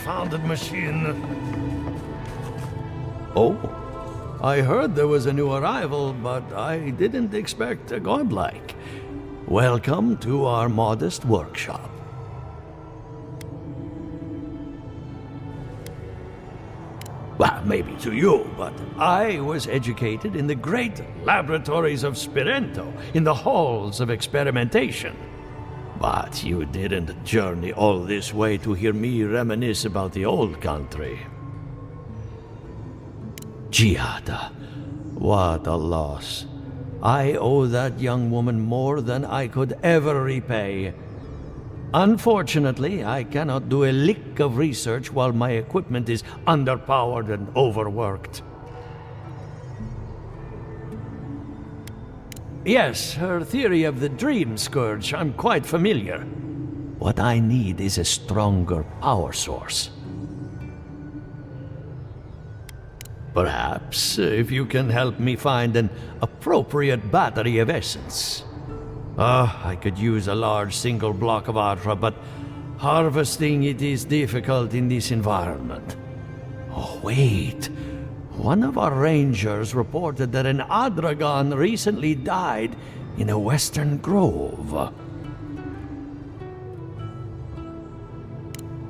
confounded machine. Oh, I heard there was a new arrival, but I didn't expect a godlike. Welcome to our modest workshop. Well, maybe to you, but I was educated in the great laboratories of Spirento, in the halls of experimentation. But you didn't journey all this way to hear me reminisce about the old country. Giada, what a loss. I owe that young woman more than I could ever repay. Unfortunately, I cannot do a lick of research while my equipment is underpowered and overworked. Yes, her theory of the dream scourge, I'm quite familiar. What I need is a stronger power source. Perhaps, if you can help me find an appropriate battery of essence. I could use a large single block of Atra, but harvesting it is difficult in this environment. Oh, wait. One of our rangers reported that an Adragon recently died in a western grove.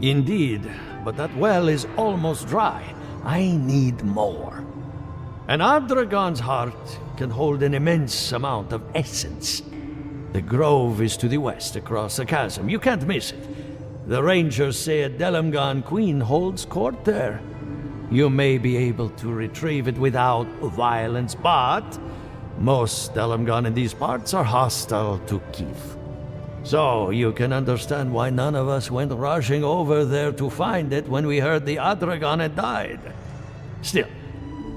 Indeed, but that well is almost dry. I need more. An Adragon's heart can hold an immense amount of essence. The grove is to the west, across the chasm. You can't miss it. The rangers say a Delamgan queen holds court there. You may be able to retrieve it without violence, but most Delamgan in these parts are hostile to Keith. So you can understand why none of us went rushing over there to find it when we heard the Adragon had died. Still,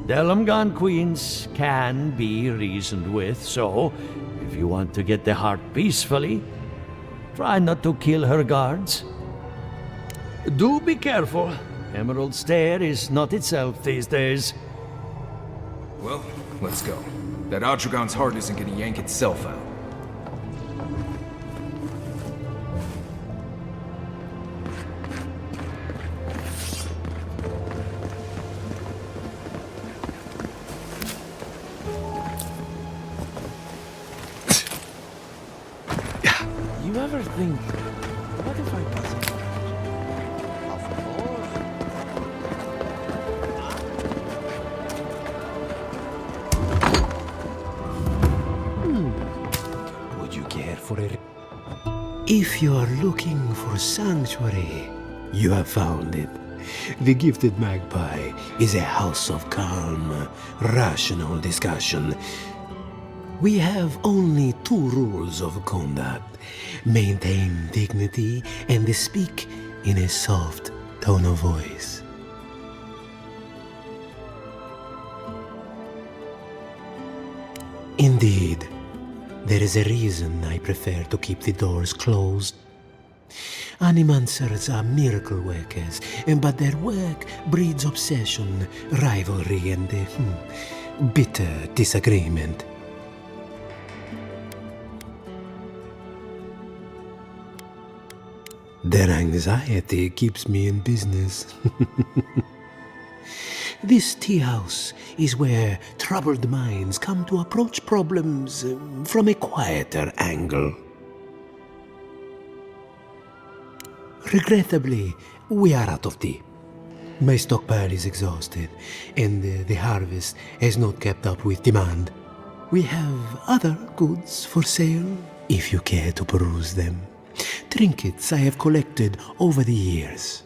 Delamgan queens can be reasoned with, so if you want to get the heart peacefully, try not to kill her guards. Do be careful. Emerald Stair is not itself these days. Well, let's go. That Adragon's heart isn't gonna yank itself out. You ever think, what if I pass it? Would you care for it? If you are looking for sanctuary, you have found it. The Gifted Magpie is a house of calm, rational discussion. We have only two rules of conduct. Maintain dignity and speak in a soft tone of voice. Indeed, there is a reason I prefer to keep the doors closed. Animancers are miracle workers, but their work breeds obsession, rivalry, and bitter disagreement. Their anxiety keeps me in business. This tea house is where troubled minds come to approach problems from a quieter angle. Regrettably, we are out of tea. My stockpile is exhausted, and the harvest has not kept up with demand. We have other goods for sale, if you care to peruse them. Trinkets I have collected over the years.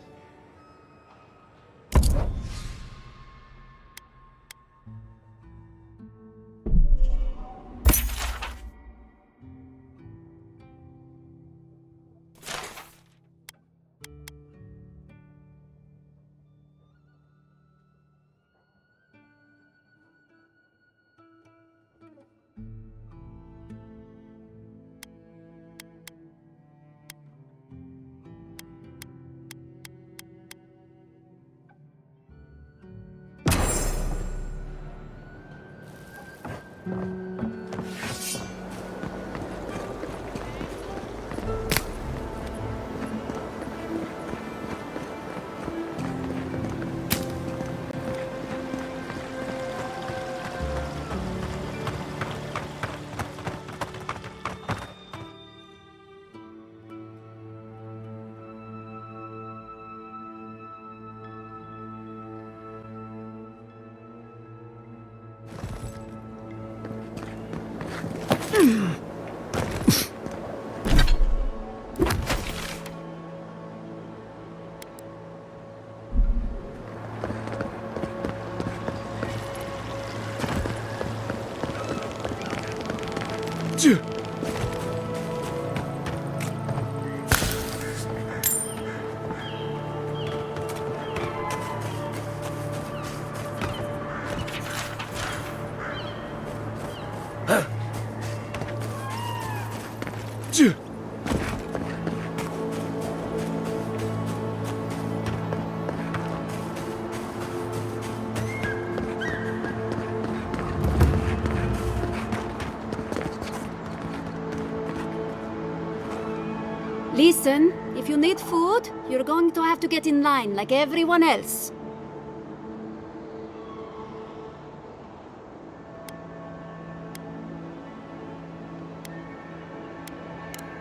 Listen, if you need food, you're going to have to get in line like everyone else.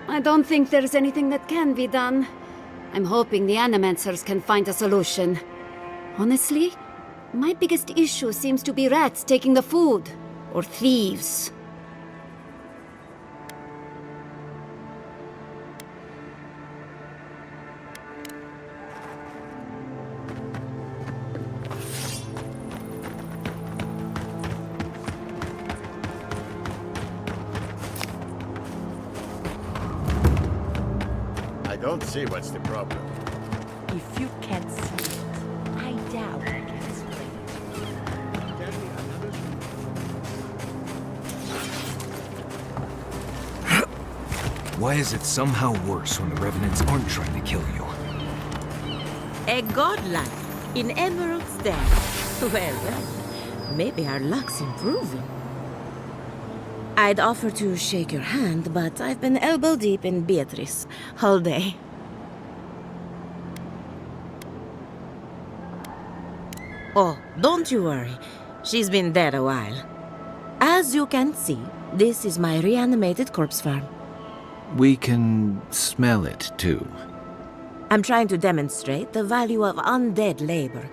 I don't think there's anything that can be done. I'm hoping the Animancers can find a solution. Honestly, my biggest issue seems to be rats taking the food. Or thieves. I don't see what's the problem. If you can't see it, I doubt I can explain it. Why is it somehow worse when the Revenants aren't trying to kill you? A godlike in Emerald Stair. Well, maybe our luck's improving. I'd offer to shake your hand, but I've been elbow deep in Beatrice all day. Oh, don't you worry. She's been dead a while. As you can see, this is my reanimated corpse farm. We can smell it, too. I'm trying to demonstrate the value of undead labor.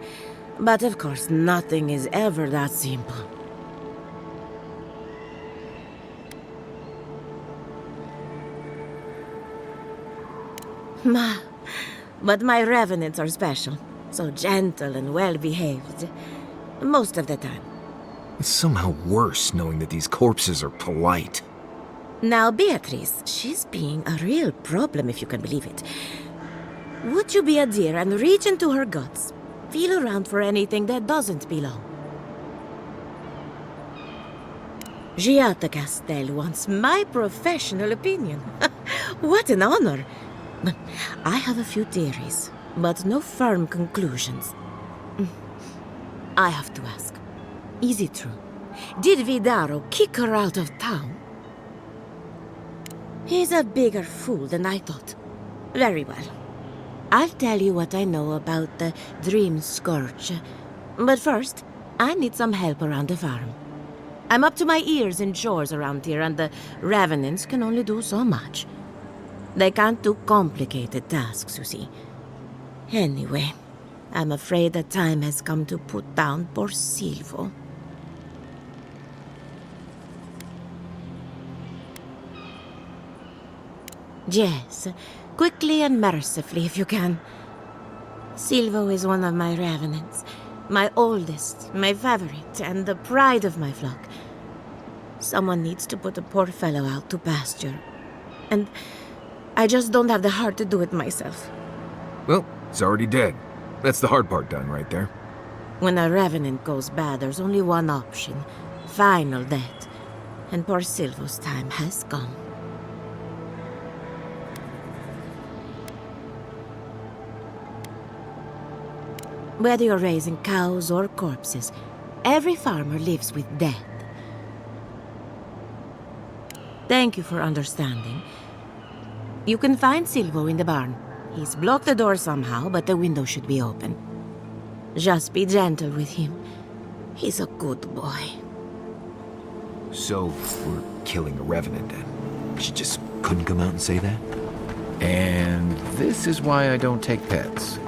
But of course, nothing is ever that simple. But my revenants are special. So gentle and well-behaved. Most of the time. It's somehow worse knowing that these corpses are polite. Now, Beatrice, she's being a real problem, if you can believe it. Would you be a dear and reach into her guts? Feel around for anything that doesn't belong. Giata Castel wants my professional opinion. What an honor! I have a few theories, but no firm conclusions. I have to ask, is it true? Did Vidaro kick her out of town? He's a bigger fool than I thought. Very well. I'll tell you what I know about the Dream Scourge. But first, I need some help around the farm. I'm up to my ears in chores around here, and the Revenants can only do so much. They can't do complicated tasks, you see. Anyway, I'm afraid the time has come to put down poor Silvo. Yes, quickly and mercifully if you can. Silvo is one of my revenants. My oldest, my favorite, and the pride of my flock. Someone needs to put the poor fellow out to pasture. And I just don't have the heart to do it myself. Well, it's already dead. That's the hard part done right there. When a revenant goes bad, there's only one option. Final death. And poor Silvo's time has come. Whether you're raising cows or corpses, every farmer lives with death. Thank you for understanding. You can find Silvo in the barn. He's blocked the door somehow, but the window should be open. Just be gentle with him. He's a good boy. So, we're killing a Revenant then? She just couldn't come out and say that? And this is why I don't take pets.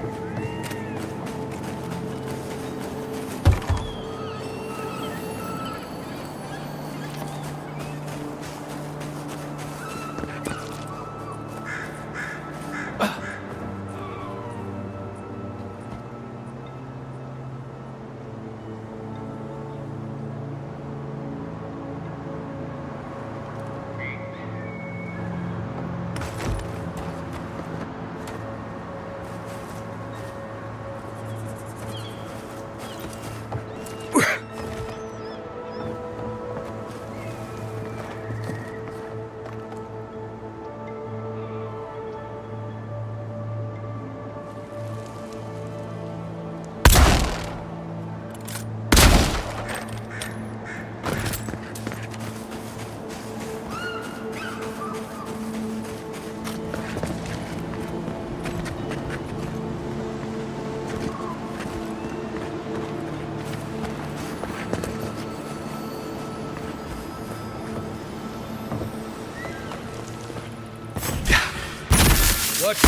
Watch.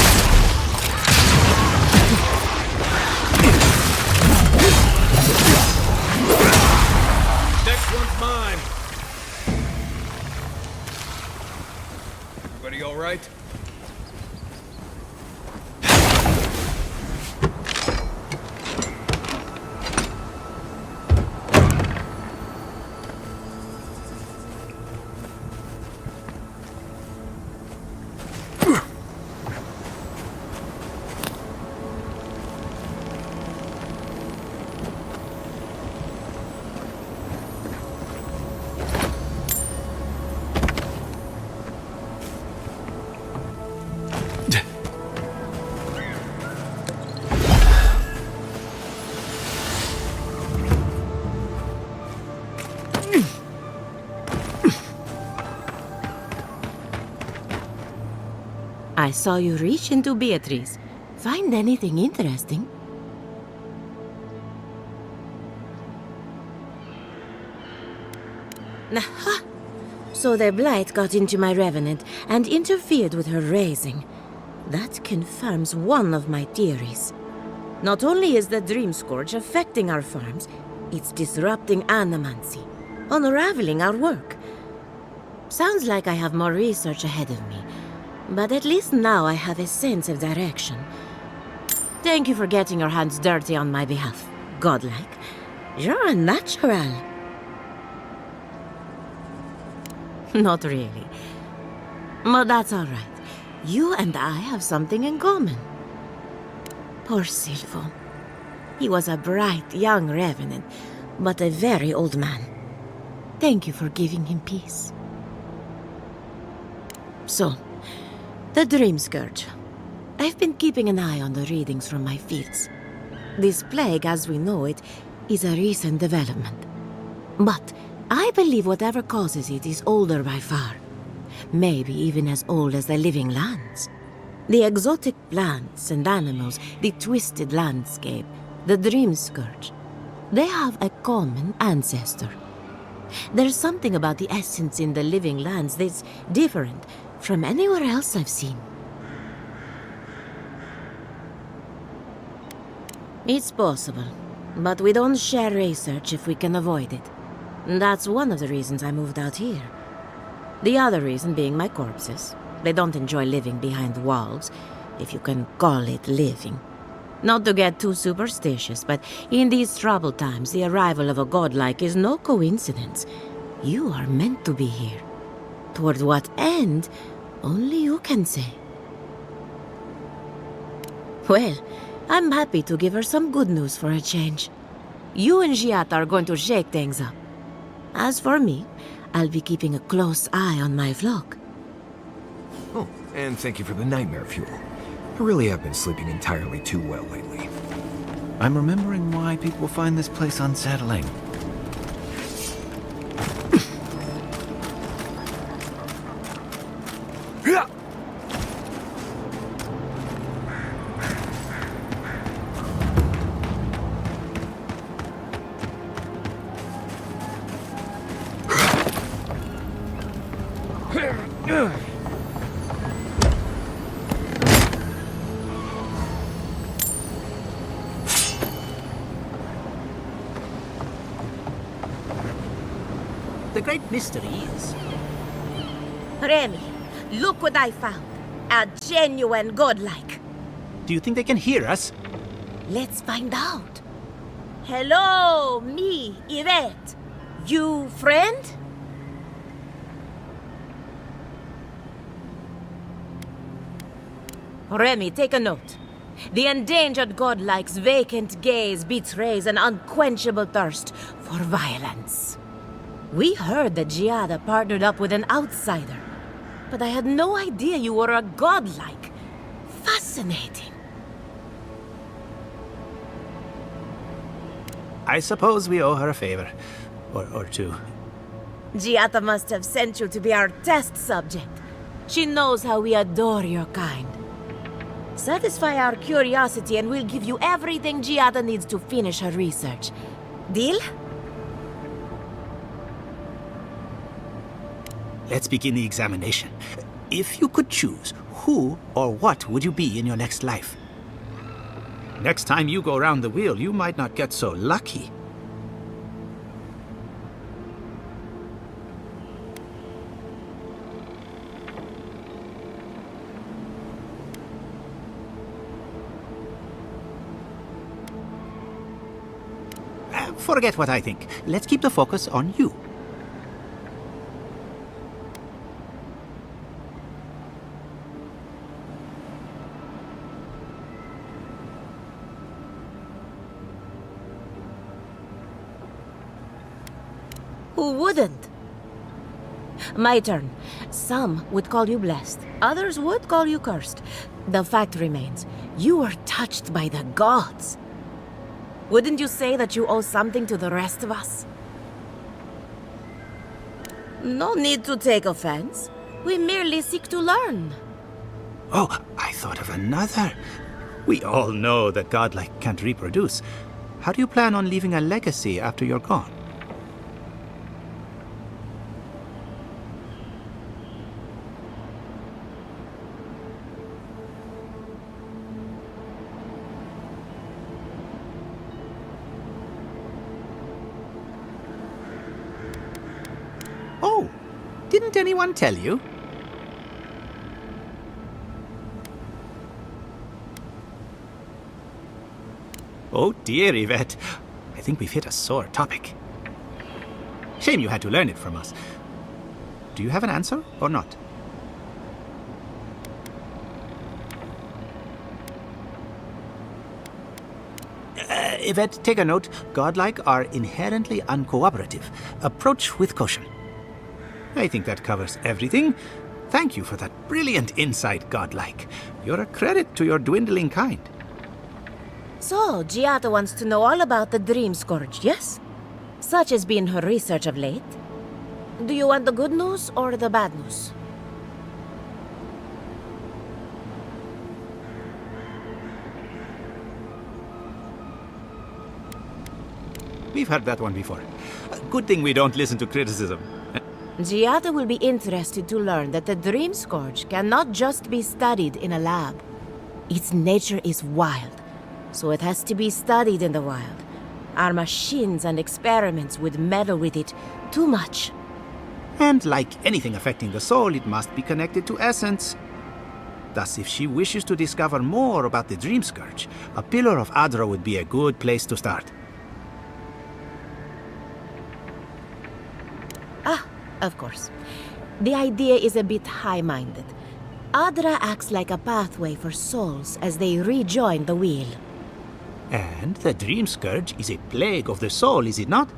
Next one's mine. Everybody all right? I saw you reach into Beatrice. Find anything interesting? Aha! So the blight got into my revenant and interfered with her raising. That confirms one of my theories. Not only is the Dream Scourge affecting our farms, it's disrupting animancy, unraveling our work. Sounds like I have more research ahead of me, but at least now I have a sense of direction. Thank you for getting your hands dirty on my behalf, godlike. You're a natural. Not really. But that's all right. You and I have something in common. Poor Silvo. He was a bright young revenant, but a very old man. Thank you for giving him peace. So, the Dream Scourge. I've been keeping an eye on the readings from my fields. This plague, as we know it, is a recent development. But I believe whatever causes it is older by far. Maybe even as old as the living lands. The exotic plants and animals, the twisted landscape, the Dream Scourge. They have a common ancestor. There's something about the essence in the living lands that's different from anywhere else I've seen. It's possible, but we don't share research if we can avoid it. That's one of the reasons I moved out here. The other reason being my corpses. They don't enjoy living behind walls, if you can call it living. Not to get too superstitious, but in these troubled times, the arrival of a godlike is no coincidence. You are meant to be here. Toward what end, only you can say. Well, I'm happy to give her some good news for a change. You and Giat are going to shake things up. As for me, I'll be keeping a close eye on my flock. Oh, and thank you for the nightmare fuel. I really have been sleeping entirely too well lately. I'm remembering why people find this place unsettling. The great mystery is... Remy, look what I found. A genuine godlike. Do you think they can hear us? Let's find out. Hello, me, Yvette. You friend? Remy, take a note. The endangered godlike's vacant gaze betrays an unquenchable thirst for violence. We heard that Giada partnered up with an outsider, but I had no idea you were a godlike. Fascinating. I suppose we owe her a favor. Or two. Giada must have sent you to be our test subject. She knows how we adore your kind. Satisfy our curiosity and we'll give you everything Giada needs to finish her research. Deal? Let's begin the examination. If you could choose, who or what would you be in your next life? Next time you go round the wheel, you might not get so lucky. Forget what I think. Let's keep the focus on you. Who wouldn't? My turn. Some would call you blessed. Others would call you cursed. The fact remains, you are touched by the gods. Wouldn't you say that you owe something to the rest of us? No need to take offense. We merely seek to learn. Oh, I thought of another. We all know that godlike can't reproduce. How do you plan on leaving a legacy after you're gone? Oh, didn't anyone tell you? Oh dear, Yvette. I think we've hit a sore topic. Shame you had to learn it from us. Do you have an answer or not? Yvette, take a note. Godlike are inherently uncooperative. Approach with caution. I think that covers everything. Thank you for that brilliant insight, Godlike. You're a credit to your dwindling kind. So, Giada wants to know all about the Dream Scourge, yes? Such has been her research of late. Do you want the good news or the bad news? We've heard that one before. Good thing we don't listen to criticism. Giada will be interested to learn that the Dream Scourge cannot just be studied in a lab. Its nature is wild, so it has to be studied in the wild. Our machines and experiments would meddle with it too much. And like anything affecting the soul, it must be connected to essence. Thus, if she wishes to discover more about the Dream Scourge, a Pillar of Adra would be a good place to start. Of course. The idea is a bit high-minded. Adra acts like a pathway for souls as they rejoin the wheel. And the Dream Scourge is a plague of the soul, is it not?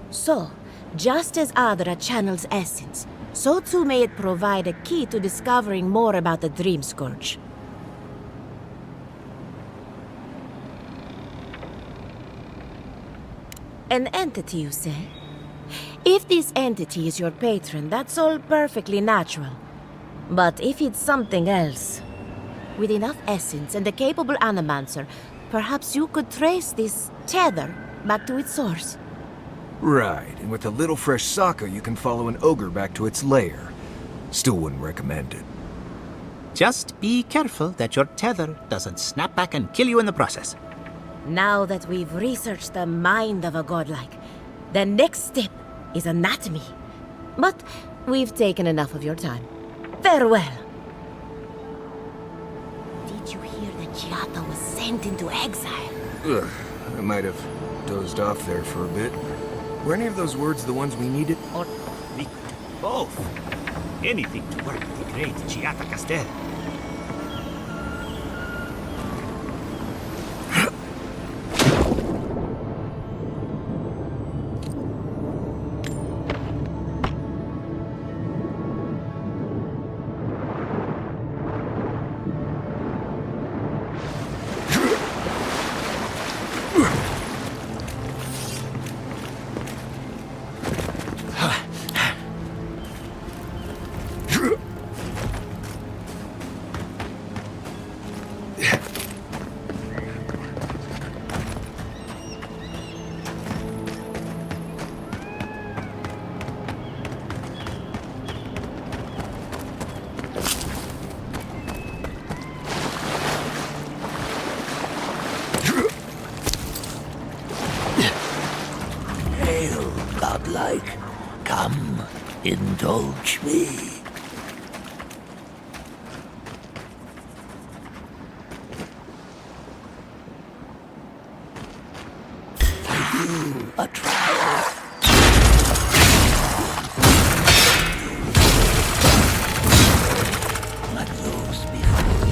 So, just as Adra channels essence, so too may it provide a key to discovering more about the Dream Scourge. An entity, you say? If this entity is your patron, that's all perfectly natural. But if it's something else, with enough essence and a capable animancer, perhaps you could trace this tether back to its source. Right, and with a little fresh sake, you can follow an ogre back to its lair. Still wouldn't recommend it. Just be careful that your tether doesn't snap back and kill you in the process. Now that we've researched the mind of a godlike, the next step is anatomy. But we've taken enough of your time. Farewell. Did you hear that Giada was sent into exile? Ugh, I might have dozed off there for a bit. Were any of those words the ones we needed? Or we could do both. Anything to work with the great Giada Castel. indulge me. For you, a trial. Like those before you.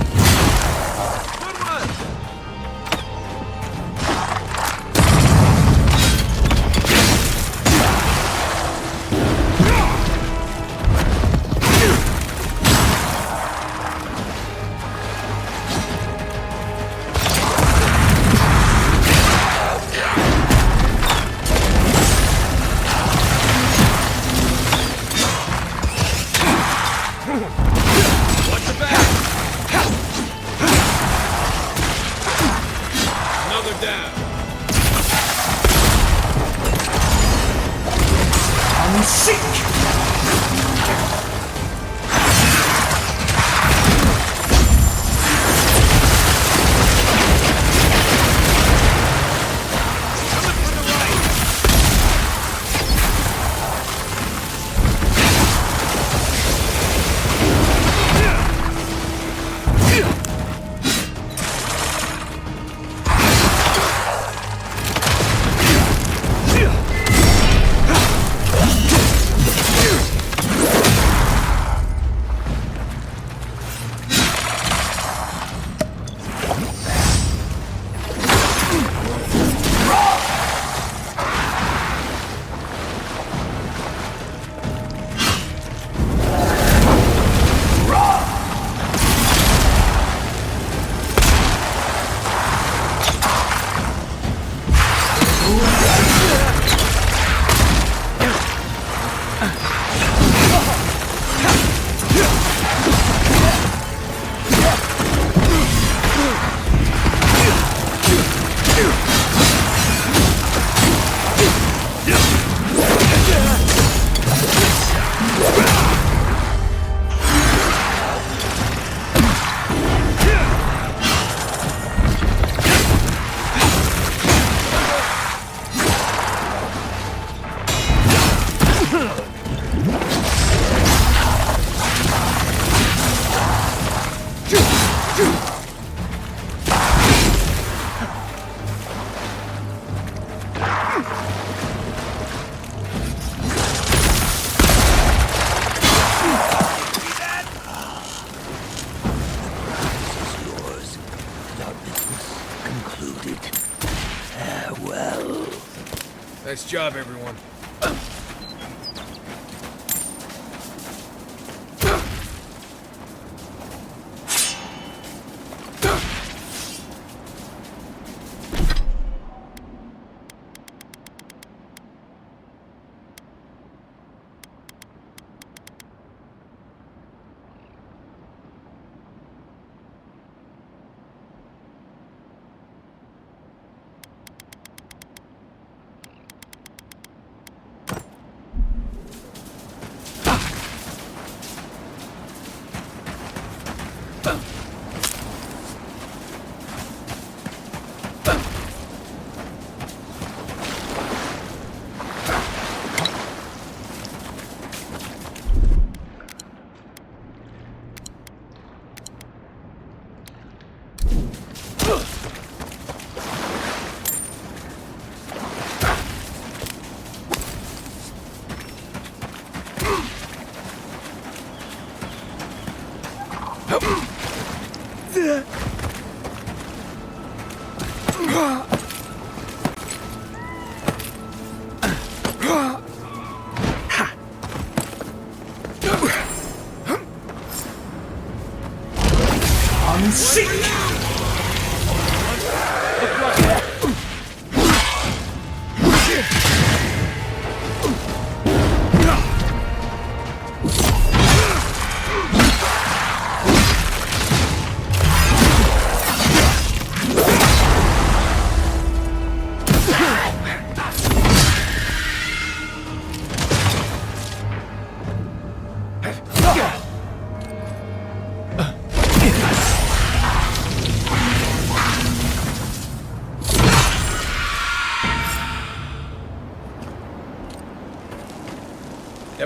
Nice job, everyone.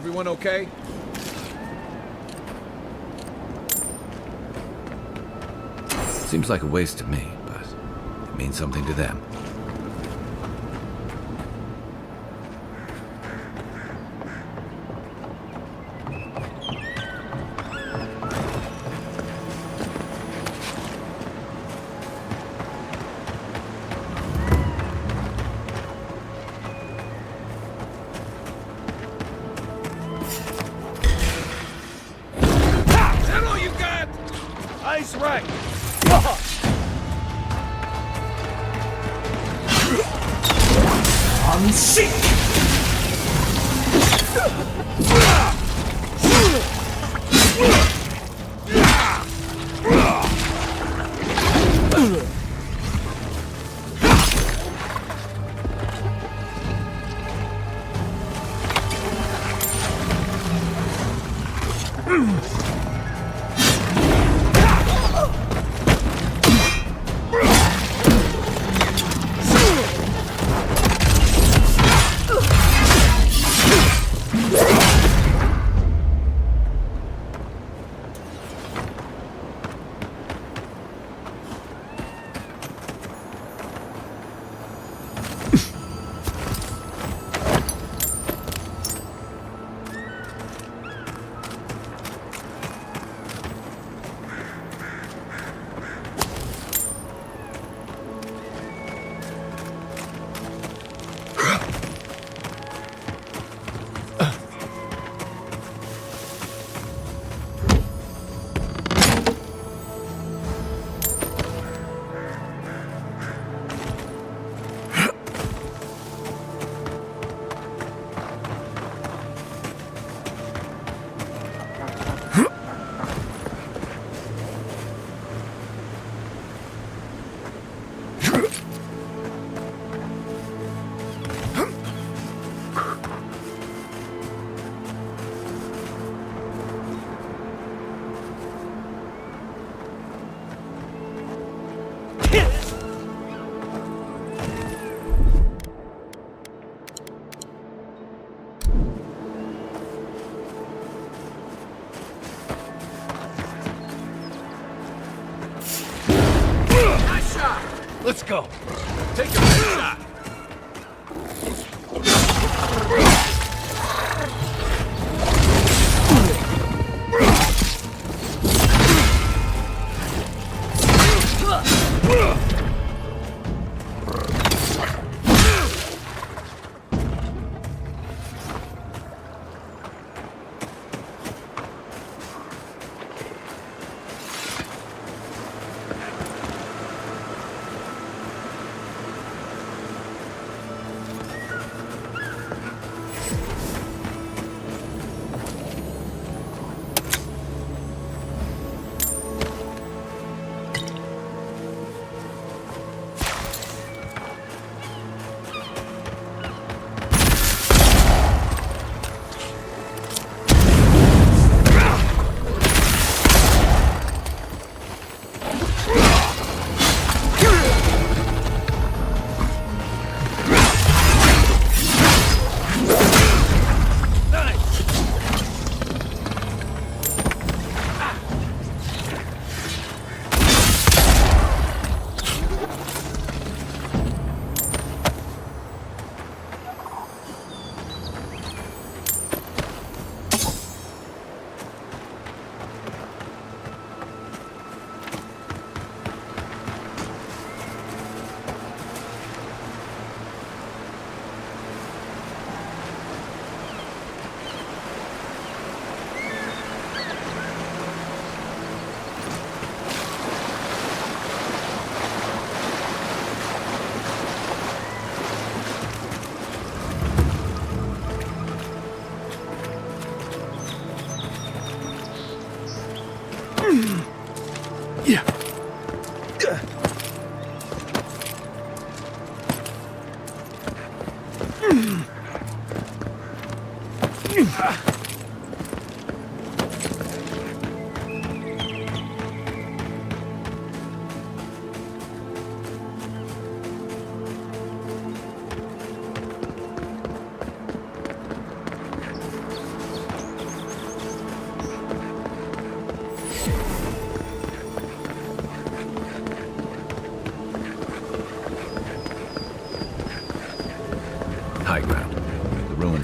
Everyone okay? Seems like a waste to me, but it means something to them. That all you got? Ice right. Let's go. Take your best shot.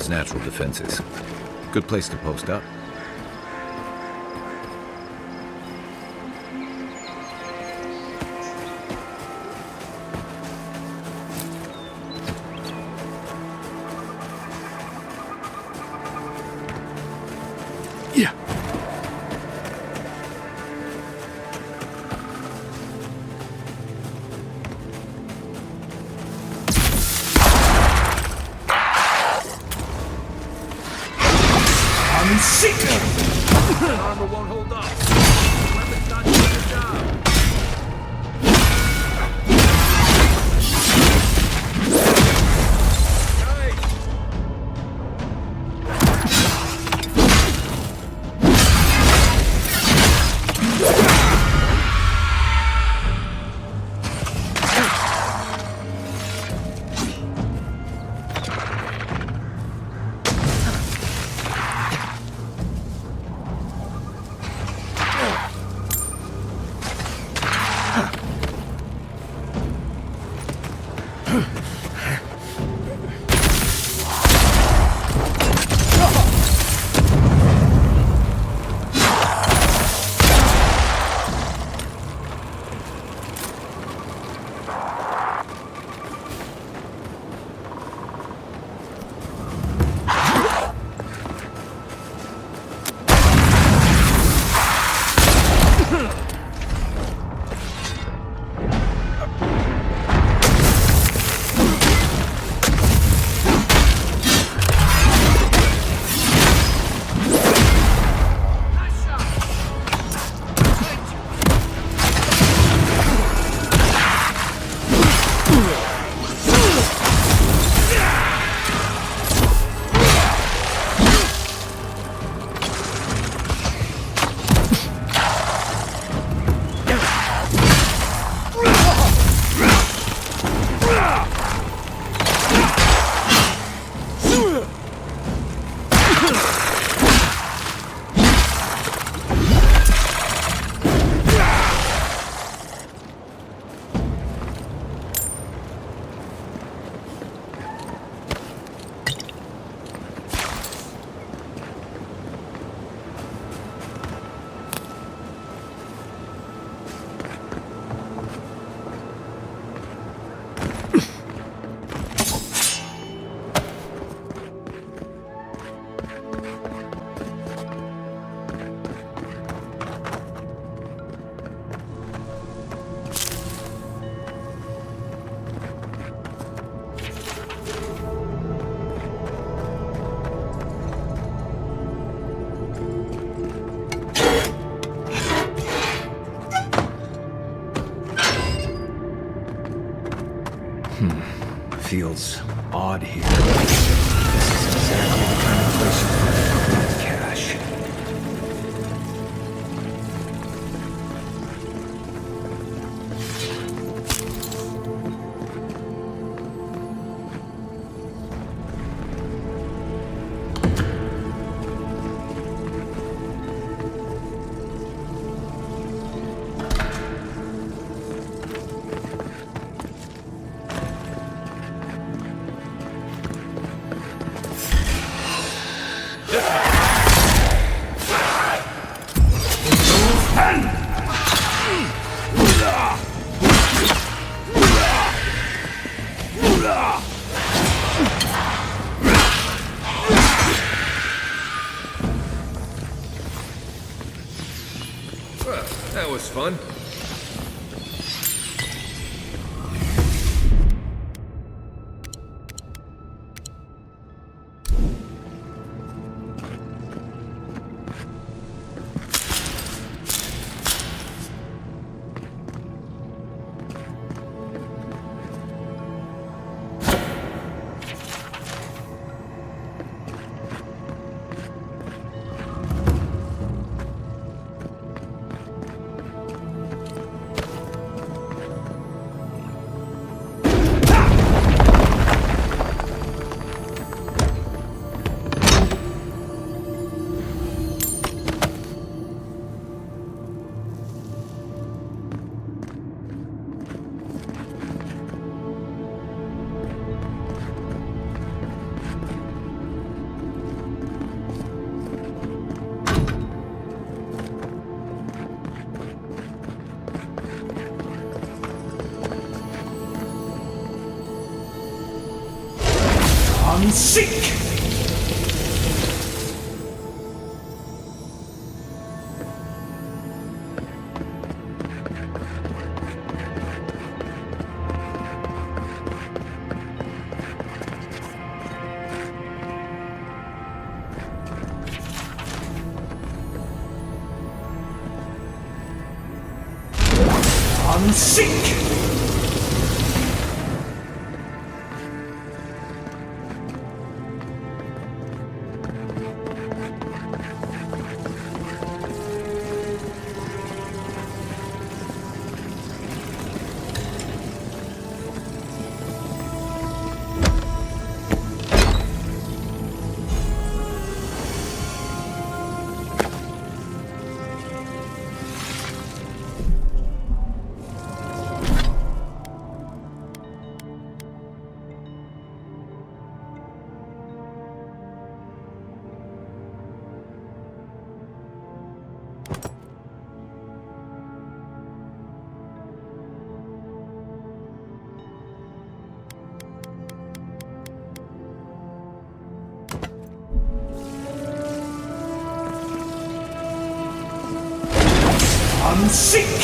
has natural defenses. Good place to post up. Yeah. Armor won't hold up. Weapon's not doing their job. Feels odd here. This is exactly the kind of place you find that cash. Well, that was fun. Seek! Seek! Seek!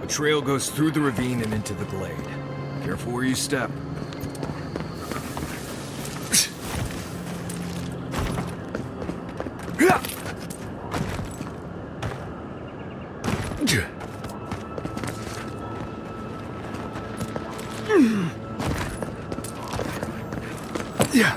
The trail goes through the ravine and into the glade. Careful where you step. Yeah.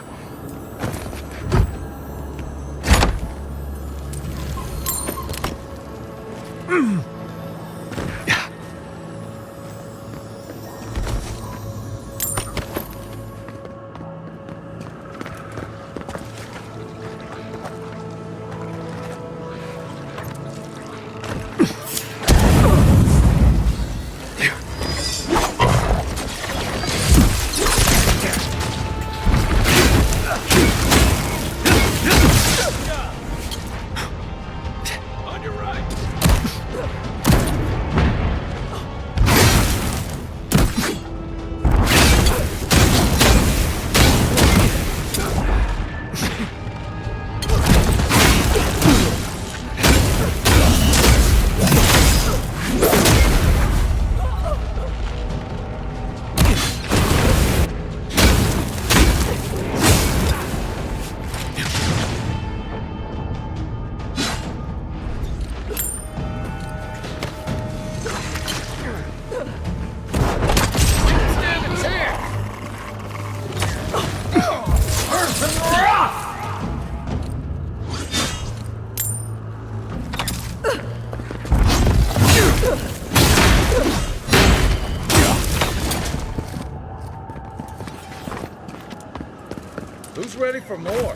Who's ready for more?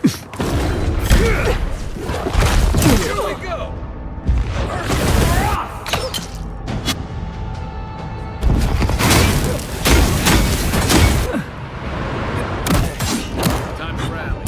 Here we go! Time to rally.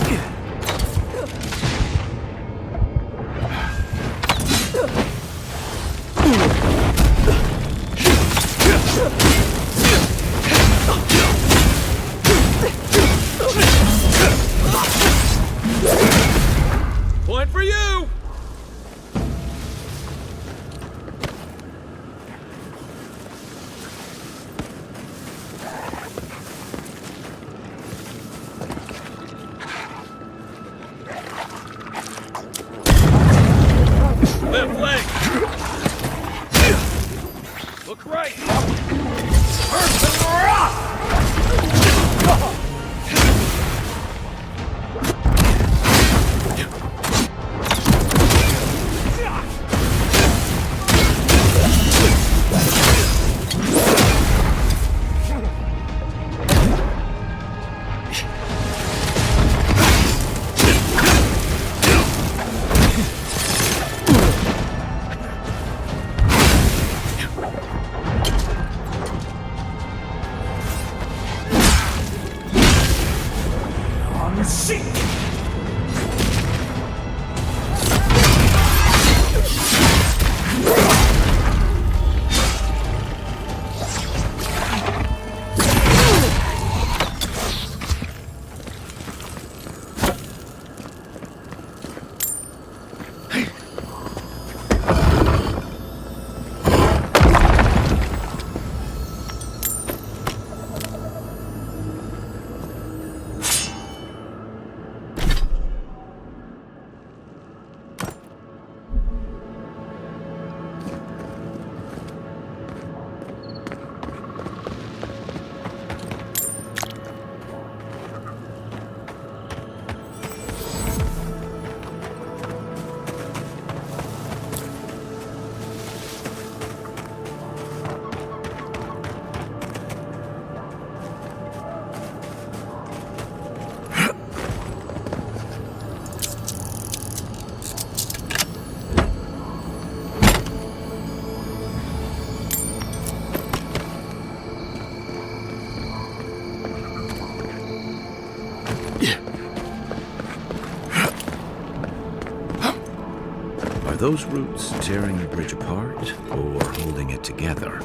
Are those roots tearing the bridge apart or holding it together?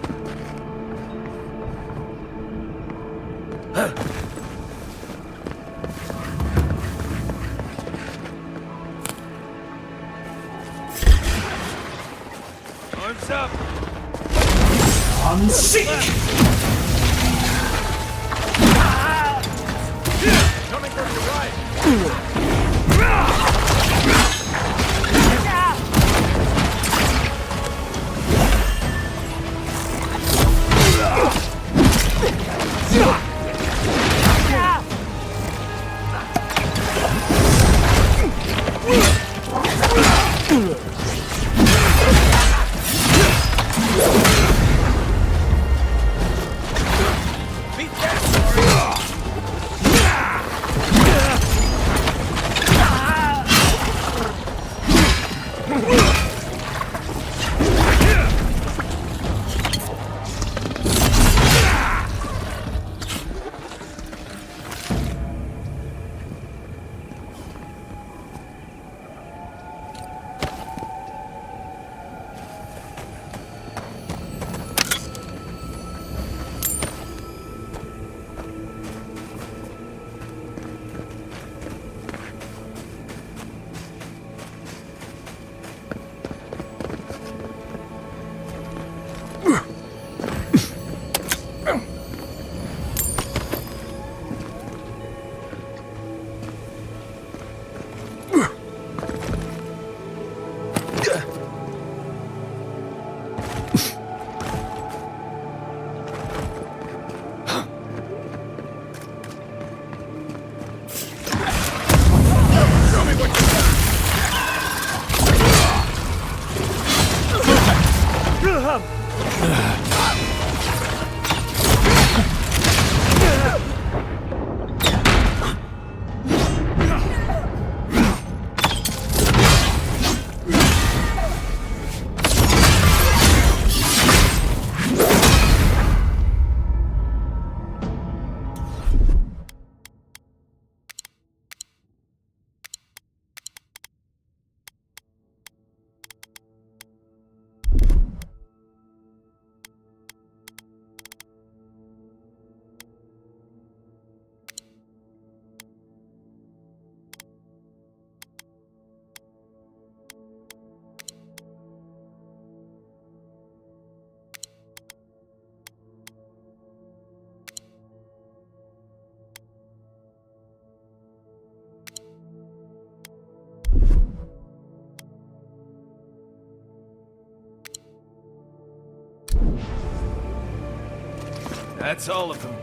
Arms up! Coming from your right! That's all of them.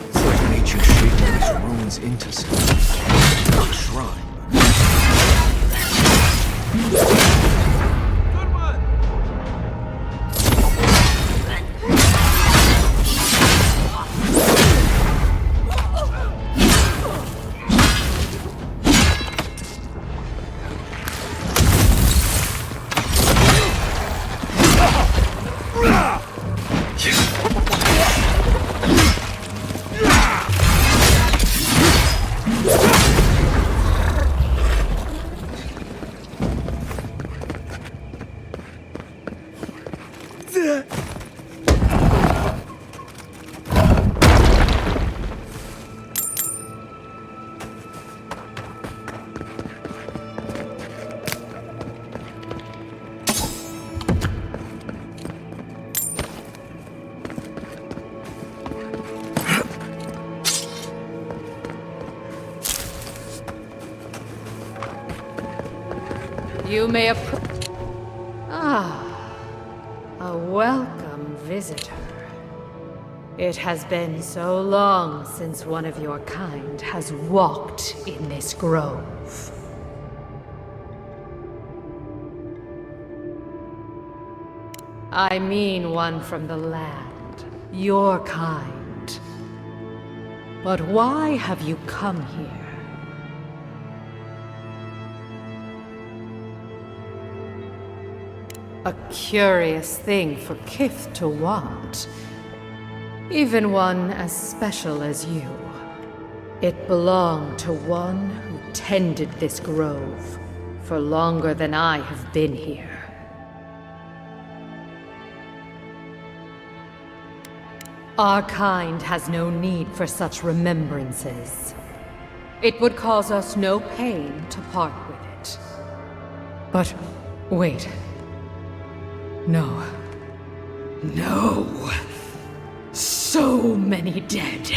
It's like nature shaping these ruins into something. A shrine. Good one! You may approach. Ah, a welcome visitor. It has been so long since one of your kind has walked in this grove. I mean one from the land, your kind. But why have you come here? A curious thing for Kith to want. Even one as special as you. It belonged to one who tended this grove for longer than I have been here. Our kind has no need for such remembrances. It would cause us no pain to part with it. But wait. No. No. So many dead.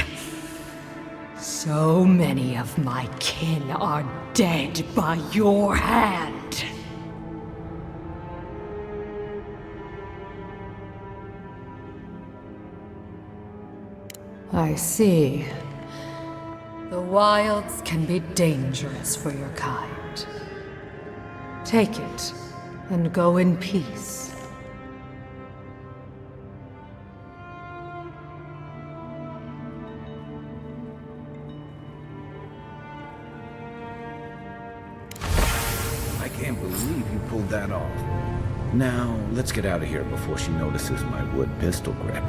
So many of my kin are dead by your hand. I see. The wilds can be dangerous for your kind. Take it, and go in peace. I can't believe you pulled that off. Now, let's get out of here before she notices my wood pistol grip.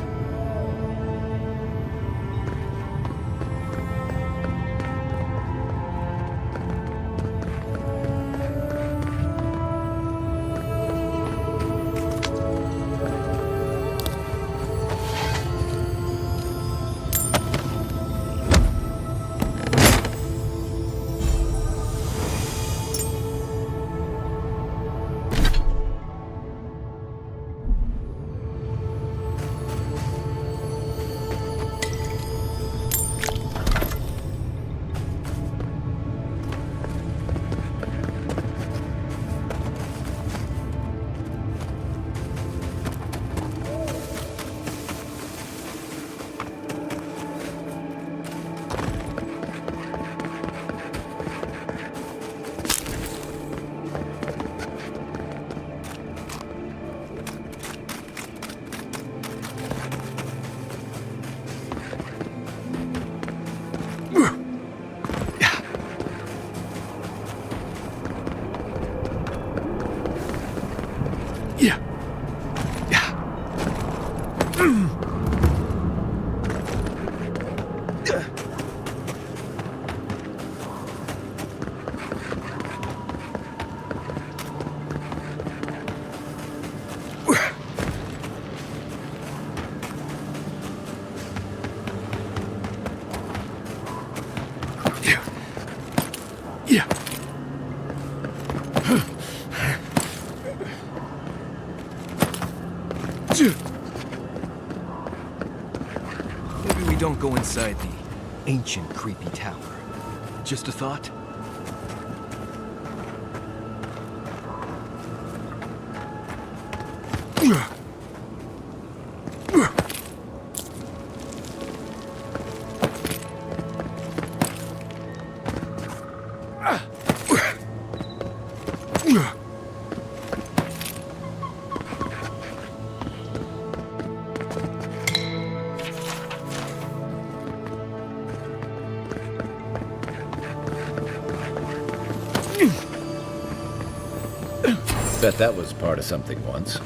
Maybe we don't go inside the ancient creepy tower. Just a thought? Bet that was part of something once.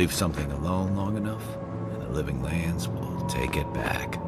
Leave something alone long enough, and the living lands will take it back.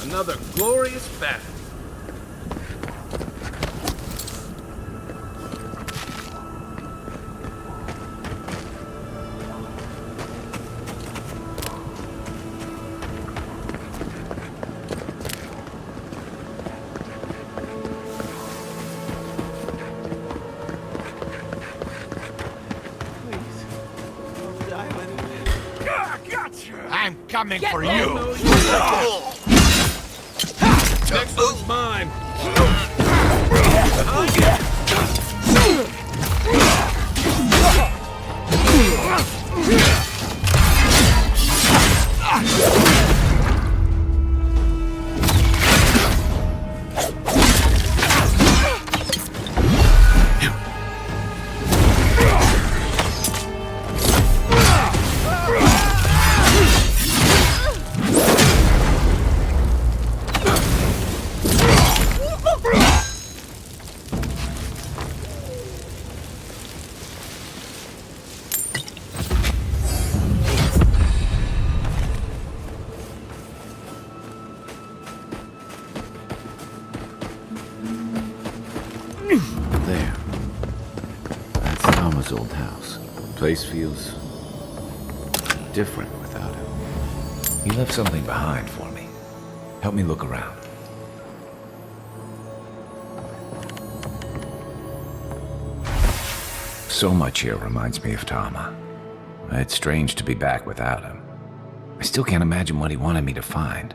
Another glorious battle. I'm coming for you! Next one's mine. There. That's Thomas' old house. Place feels different without him. He left something behind for me. Help me look around. So much here reminds me of Tama. It's strange to be back without him. I still can't imagine what he wanted me to find.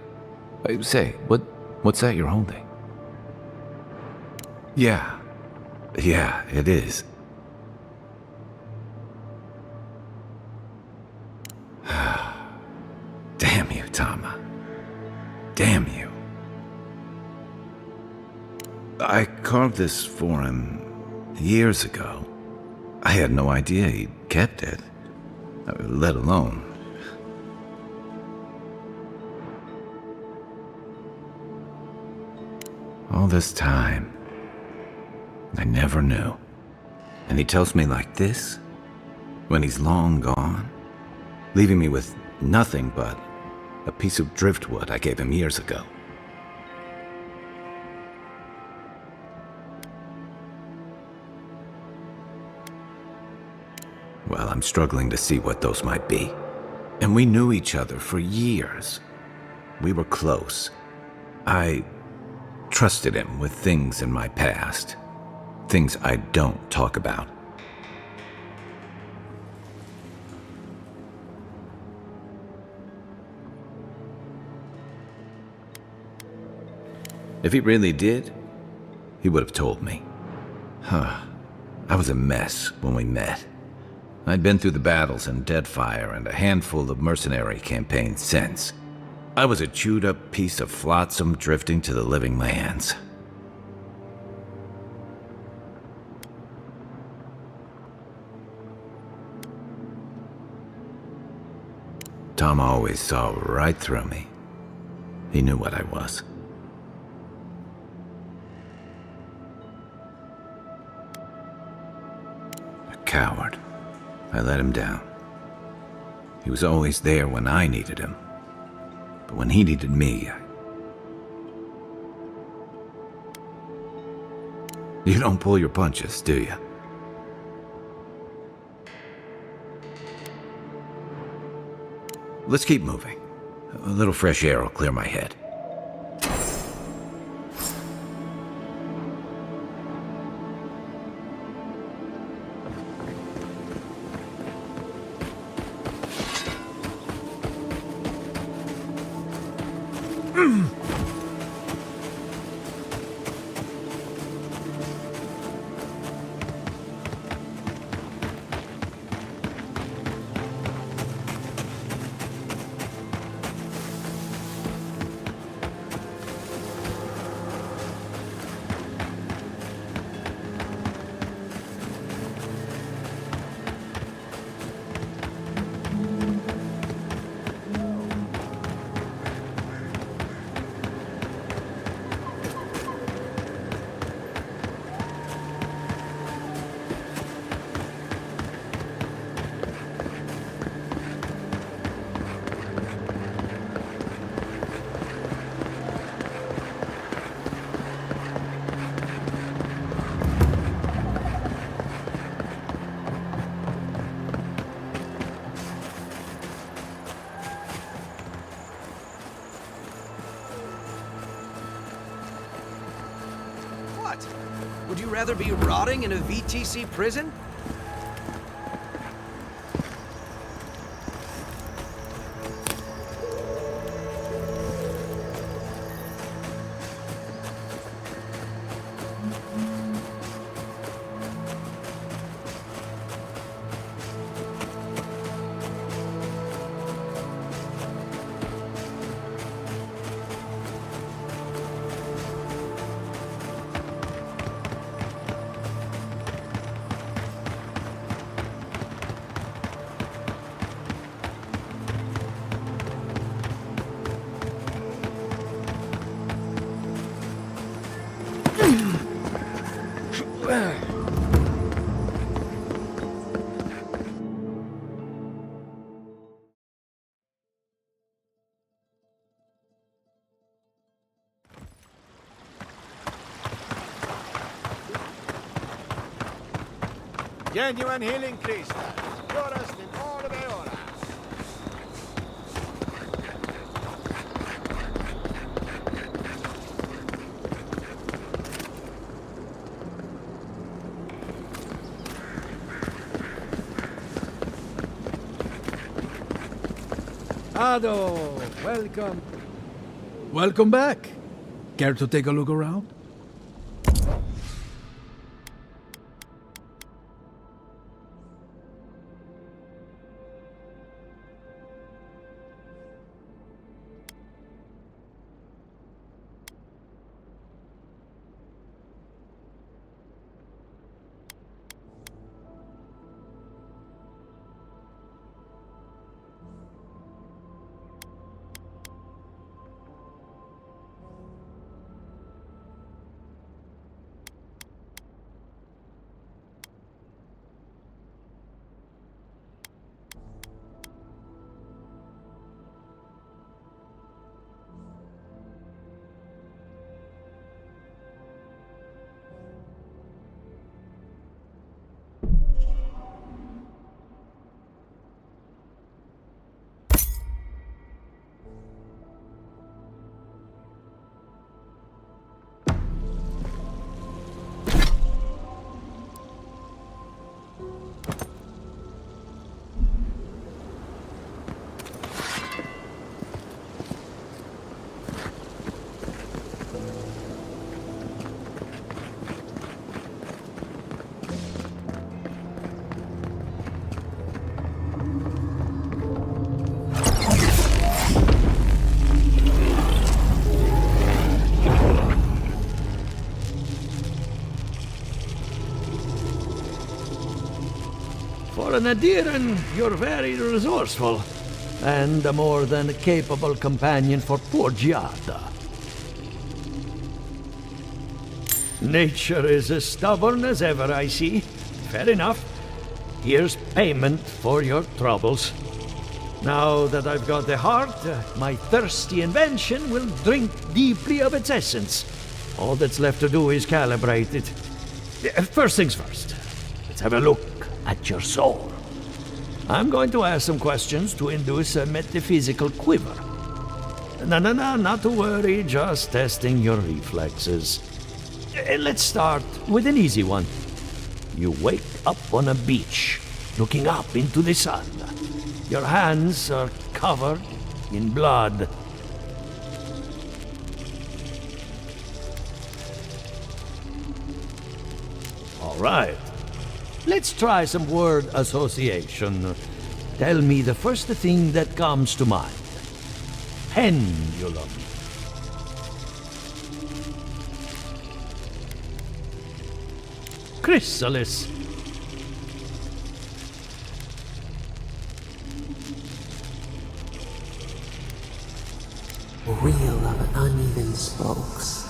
Say, what's that you're holding? Yeah, it is. Damn you, Tama. Damn you. I carved this for him years ago. I had no idea he'd kept it, let alone... All this time, I never knew. And he tells me like this, when he's long gone, leaving me with nothing but a piece of driftwood I gave him years ago. Well, I'm struggling to see what those might be. And we knew each other for years. We were close. I trusted him with things in my past. Things I don't talk about. If he really did, he would have told me. I was a mess when we met. I'd been through the battles in Deadfire and a handful of mercenary campaigns since. I was a chewed-up piece of flotsam drifting to the living lands. Tom always saw right through me. He knew what I was. A coward. I let him down. He was always there when I needed him. But when he needed me, You don't pull your punches, do you? Let's keep moving. A little fresh air will clear my head. Would you rather be rotting in a VTC prison? Genuine healing crystal. Purest in all of Eora. Ado, welcome. Welcome back. Care to take a look around? For an Adiran, you're very resourceful, and a more than capable companion for poor Giada. Nature is as stubborn as ever, I see. Fair enough. Here's payment for your troubles. Now that I've got the heart, my thirsty invention will drink deeply of its essence. All that's left to do is calibrate it. First things first. Let's have a look at your soul. I'm going to ask some questions to induce a metaphysical quiver. No, not to worry, just testing your reflexes. Let's start with an easy one. You wake up on a beach, looking up into the sun. Your hands are covered in blood. All right. Let's try some word association. Tell me the first thing that comes to mind. Pendulum. Chrysalis. Wheel of uneven spokes.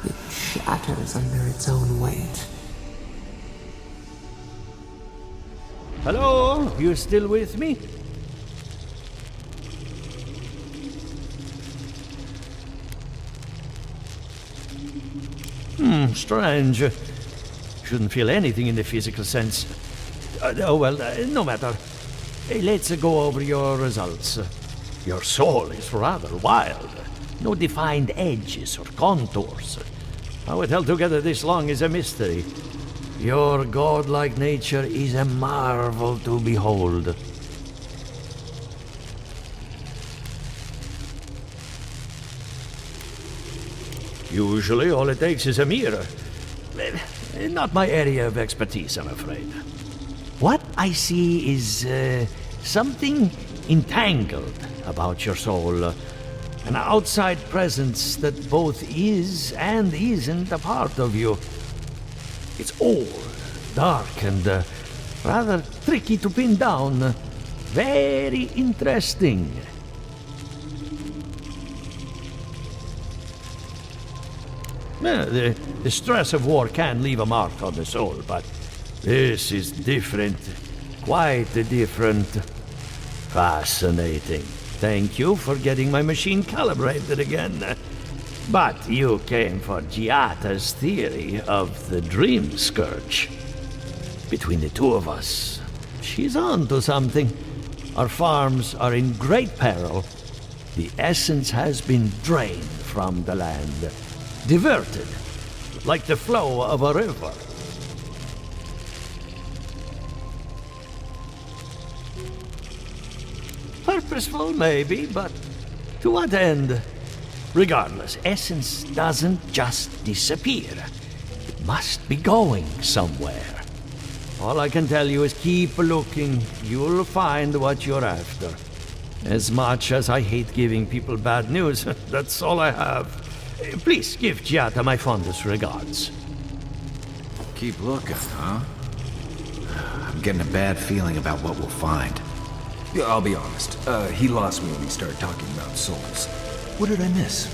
It shatters under its own weight. Hello? You still with me? Strange. Shouldn't feel anything in the physical sense. No matter. Let's go over your results. Your soul is rather wild. No defined edges or contours. How it held together this long is a mystery. Your godlike nature is a marvel to behold. Usually all it takes is a mirror. Not my area of expertise, I'm afraid. What I see is something entangled about your soul. An outside presence that both is and isn't a part of you. It's old, dark, and rather tricky to pin down. Very interesting. The stress of war can leave a mark on the soul, but this is different. Quite different. Fascinating. Thank you for getting my machine calibrated again. But you came for Giata's theory of the dream scourge. Between the two of us, she's on to something. Our farms are in great peril. The essence has been drained from the land. Diverted, like the flow of a river. purposeful, maybe, but to what end? Regardless, essence doesn't just disappear. It must be going somewhere. All I can tell you is keep looking. You'll find what you're after. As much as I hate giving people bad news, that's all I have. Please give Giata my fondest regards. Keep looking, huh? I'm getting a bad feeling about what we'll find. Yeah, I'll be honest. He lost me when he started talking about souls. What did I miss?